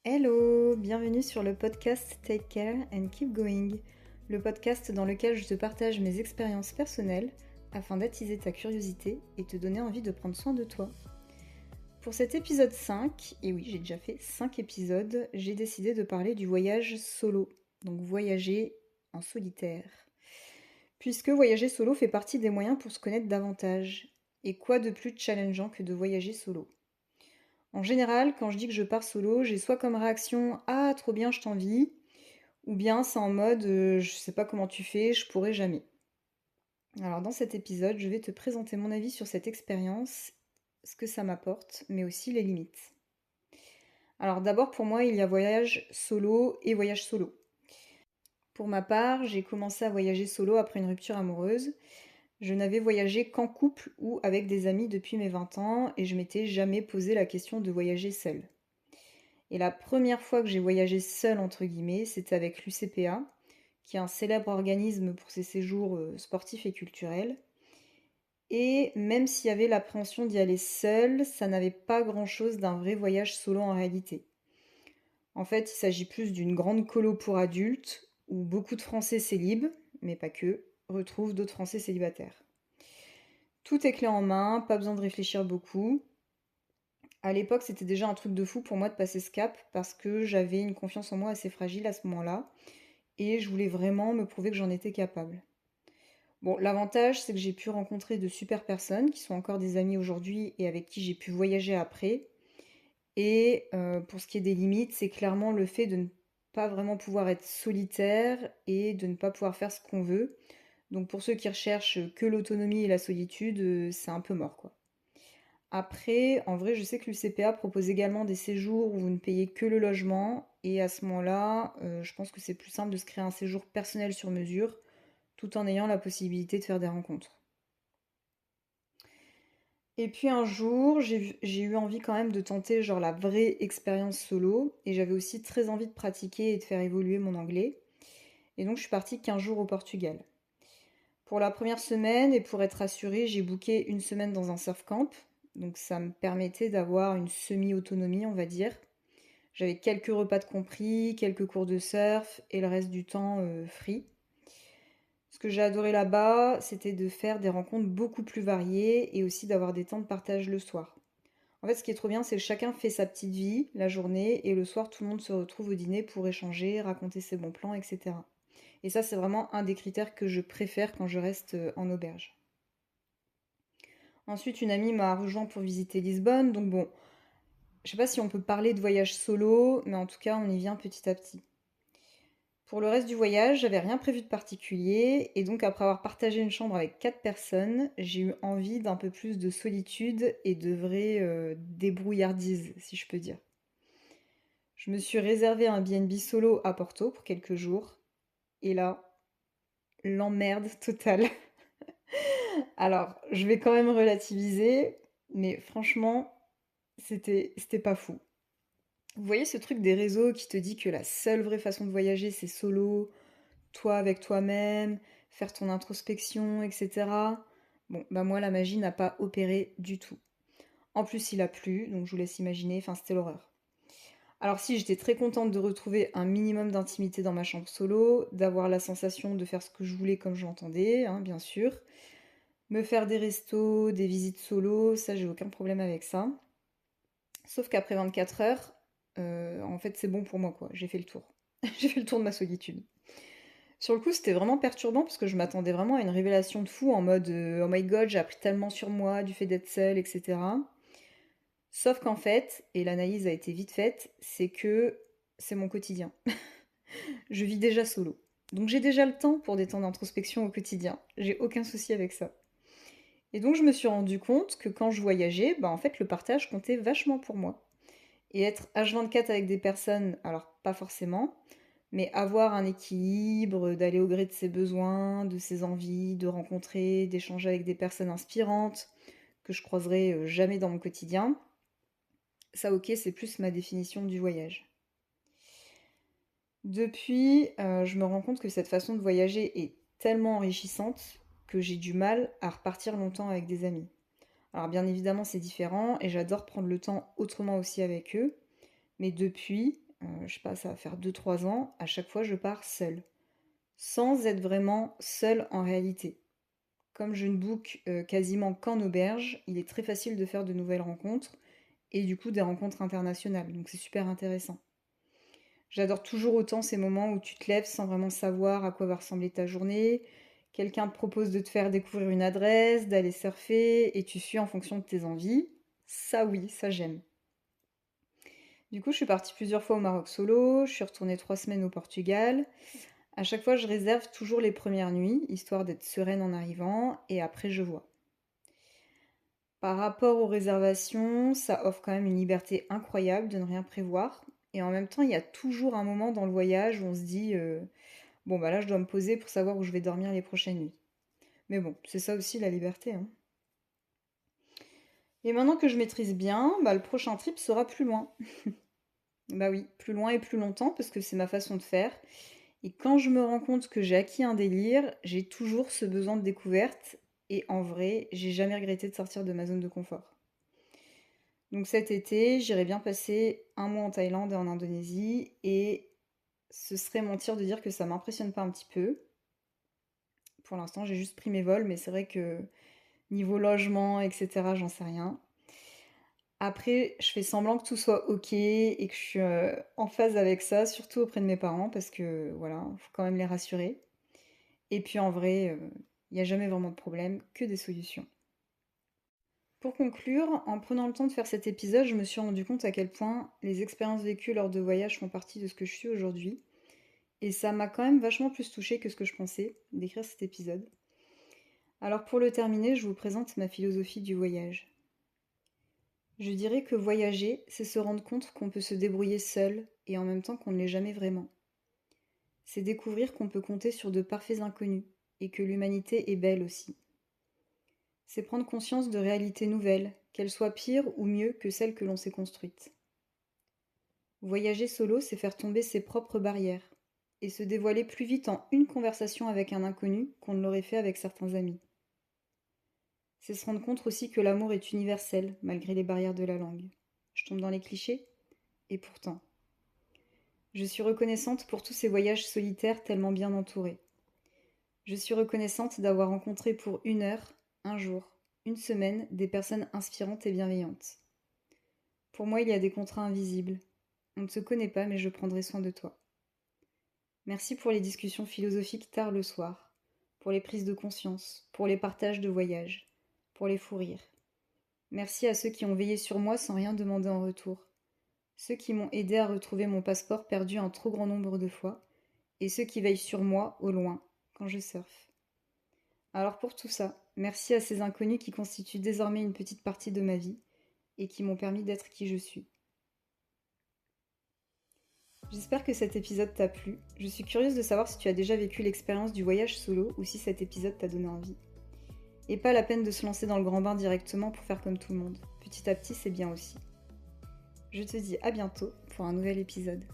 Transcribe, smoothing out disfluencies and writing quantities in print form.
Hello, bienvenue sur le podcast Take Care and Keep Going, le podcast dans lequel je te partage mes expériences personnelles afin d'attiser ta curiosité et te donner envie de prendre soin de toi. Pour cet épisode 5, et oui j'ai déjà fait 5 épisodes, j'ai décidé de parler du voyage solo, donc voyager en solitaire. Puisque voyager solo fait partie des moyens pour se connaître davantage. Et quoi de plus challengeant que de voyager solo? En général, quand je dis que je pars solo, j'ai soit comme réaction «Ah, trop bien, je t'envie», ou bien c'est en mode «Je sais pas comment tu fais, je pourrais jamais». Alors dans cet épisode, je vais te présenter mon avis sur cette expérience, ce que ça m'apporte, mais aussi les limites. Alors d'abord pour moi, il y a voyage solo et voyage solo. Pour ma part, j'ai commencé à voyager solo après une rupture amoureuse. Je n'avais voyagé qu'en couple ou avec des amis depuis mes 20 ans et je m'étais jamais posé la question de voyager seule. Et la première fois que j'ai voyagé seule, entre guillemets, c'était avec l'UCPA, qui est un célèbre organisme pour ses séjours sportifs et culturels. Et même s'il y avait l'appréhension d'y aller seule, ça n'avait pas grand-chose d'un vrai voyage solo en réalité. En fait, il s'agit plus d'une grande colo pour adultes, où beaucoup de Français célibes, mais pas que, retrouvent d'autres Français célibataires. Tout est clé en main, pas besoin de réfléchir beaucoup. À l'époque, c'était déjà un truc de fou pour moi de passer ce cap parce que j'avais une confiance en moi assez fragile à ce moment-là et je voulais vraiment me prouver que j'en étais capable. Bon, l'avantage, c'est que j'ai pu rencontrer de super personnes qui sont encore des amies aujourd'hui et avec qui j'ai pu voyager après. Et pour ce qui est des limites, c'est clairement le fait de ne pas vraiment pouvoir être solitaire et de ne pas pouvoir faire ce qu'on veut. Donc pour ceux qui recherchent que l'autonomie et la solitude, c'est un peu mort, quoi. Après, en vrai, je sais que l'UCPA propose également des séjours où vous ne payez que le logement. Et à ce moment-là, je pense que c'est plus simple de se créer un séjour personnel sur mesure, tout en ayant la possibilité de faire des rencontres. Et puis un jour, j'ai eu envie quand même de tenter genre la vraie expérience solo. Et j'avais aussi très envie de pratiquer et de faire évoluer mon anglais. Et donc je suis partie 15 jours au Portugal. Pour la première semaine, et pour être assurée, j'ai booké une semaine dans un surf camp. Donc ça me permettait d'avoir une semi-autonomie, on va dire. J'avais quelques repas de compris, quelques cours de surf et le reste du temps free. Ce que j'ai adoré là-bas, c'était de faire des rencontres beaucoup plus variées et aussi d'avoir des temps de partage le soir. En fait, ce qui est trop bien, c'est que chacun fait sa petite vie la journée et le soir, tout le monde se retrouve au dîner pour échanger, raconter ses bons plans, etc. Et ça, c'est vraiment un des critères que je préfère quand je reste en auberge. Ensuite, une amie m'a rejoint pour visiter Lisbonne, donc bon, je sais pas si on peut parler de voyage solo, mais en tout cas, on y vient petit à petit. Pour le reste du voyage, j'avais rien prévu de particulier, et donc après avoir partagé une chambre avec 4 personnes, j'ai eu envie d'un peu plus de solitude et de vraie débrouillardise, si je peux dire. Je me suis réservé un B&B solo à Porto pour quelques jours, et là, l'emmerde totale. Alors, je vais quand même relativiser, mais franchement, c'était pas fou. Vous voyez ce truc des réseaux qui te dit que la seule vraie façon de voyager, c'est solo, toi avec toi-même, faire ton introspection, etc. Bon, bah moi, la magie n'a pas opéré du tout. En plus, il a plu, donc je vous laisse imaginer, enfin, c'était l'horreur. Alors si, j'étais très contente de retrouver un minimum d'intimité dans ma chambre solo, d'avoir la sensation de faire ce que je voulais comme je l'entendais, hein, bien sûr. Me faire des restos, des visites solo, ça, j'ai aucun problème avec ça. Sauf qu'après 24 heures, en fait, c'est bon pour moi, quoi. J'ai fait le tour. J'ai fait le tour de ma solitude. Sur le coup, c'était vraiment perturbant parce que je m'attendais vraiment à une révélation de fou en mode oh my god, j'ai appris tellement sur moi du fait d'être seule, etc. Sauf qu'en fait, et l'analyse a été vite faite, c'est que c'est mon quotidien. Je vis déjà solo. Donc j'ai déjà le temps pour des temps d'introspection au quotidien. J'ai aucun souci avec ça. Et donc je me suis rendu compte que quand je voyageais, bah en fait le partage comptait vachement pour moi. Et être H24 avec des personnes, alors pas forcément, mais avoir un équilibre, d'aller au gré de ses besoins, de ses envies, de rencontrer, d'échanger avec des personnes inspirantes que je croiserai jamais dans mon quotidien, ça ok, c'est plus ma définition du voyage. Depuis, je me rends compte que cette façon de voyager est tellement enrichissante que j'ai du mal à repartir longtemps avec des amis. Alors bien évidemment c'est différent et j'adore prendre le temps autrement aussi avec eux, mais depuis, je sais pas, ça va faire 2-3 ans, à chaque fois je pars seule. Sans être vraiment seule en réalité. Comme je ne book quasiment qu'en auberge, il est très facile de faire de nouvelles rencontres et du coup des rencontres internationales, donc c'est super intéressant. J'adore toujours autant ces moments où tu te lèves sans vraiment savoir à quoi va ressembler ta journée, quelqu'un te propose de te faire découvrir une adresse, d'aller surfer et tu suis en fonction de tes envies. Ça oui, ça j'aime. Du coup, je suis partie plusieurs fois au Maroc solo, je suis retournée 3 semaines au Portugal. À chaque fois, je réserve toujours les premières nuits, histoire d'être sereine en arrivant, et après je vois. Par rapport aux réservations, ça offre quand même une liberté incroyable de ne rien prévoir. Et en même temps, il y a toujours un moment dans le voyage où on se dit bon, bah là, je dois me poser pour savoir où je vais dormir les prochaines nuits. Mais bon, c'est ça aussi la liberté, hein. Et maintenant que je maîtrise bien, bah, le prochain trip sera plus loin. Bah oui, plus loin et plus longtemps, parce que c'est ma façon de faire. Et quand je me rends compte que j'ai acquis un délire, j'ai toujours ce besoin de découverte. Et en vrai, j'ai jamais regretté de sortir de ma zone de confort. Donc cet été, j'irai bien passer un mois en Thaïlande et en Indonésie. Et ce serait mentir de dire que ça m'impressionne pas un petit peu. Pour l'instant, j'ai juste pris mes vols, mais c'est vrai que niveau logement, etc., j'en sais rien. Après, je fais semblant que tout soit ok et que je suis en phase avec ça, surtout auprès de mes parents, parce que voilà, il faut quand même les rassurer. Et puis en vrai, il n'y a jamais vraiment de problème, que des solutions. Pour conclure, en prenant le temps de faire cet épisode, je me suis rendu compte à quel point les expériences vécues lors de voyages font partie de ce que je suis aujourd'hui. Et ça m'a quand même vachement plus touchée que ce que je pensais d'écrire cet épisode. Alors pour le terminer, je vous présente ma philosophie du voyage. Je dirais que voyager, c'est se rendre compte qu'on peut se débrouiller seul et en même temps qu'on ne l'est jamais vraiment. C'est découvrir qu'on peut compter sur de parfaits inconnus et que l'humanité est belle aussi. C'est prendre conscience de réalités nouvelles, qu'elles soient pires ou mieux que celles que l'on s'est construites. Voyager solo, c'est faire tomber ses propres barrières et se dévoiler plus vite en une conversation avec un inconnu qu'on ne l'aurait fait avec certains amis. C'est se rendre compte aussi que l'amour est universel malgré les barrières de la langue. Je tombe dans les clichés? Et pourtant. Je suis reconnaissante pour tous ces voyages solitaires tellement bien entourés. Je suis reconnaissante d'avoir rencontré pour 1 heure, un jour, une semaine, des personnes inspirantes et bienveillantes. Pour moi, il y a des contrats invisibles. On ne se connaît pas, mais je prendrai soin de toi. Merci pour les discussions philosophiques tard le soir, pour les prises de conscience, pour les partages de voyages, pour les fous rires. Merci à ceux qui ont veillé sur moi sans rien demander en retour. Ceux qui m'ont aidé à retrouver mon passeport perdu un trop grand nombre de fois, et ceux qui veillent sur moi, au loin, quand je surfe. Alors pour tout ça, merci à ces inconnus qui constituent désormais une petite partie de ma vie, et qui m'ont permis d'être qui je suis. J'espère que cet épisode t'a plu. Je suis curieuse de savoir si tu as déjà vécu l'expérience du voyage solo, ou si cet épisode t'a donné envie. Et pas la peine de se lancer dans le grand bain directement pour faire comme tout le monde. Petit à petit, c'est bien aussi. Je te dis à bientôt pour un nouvel épisode.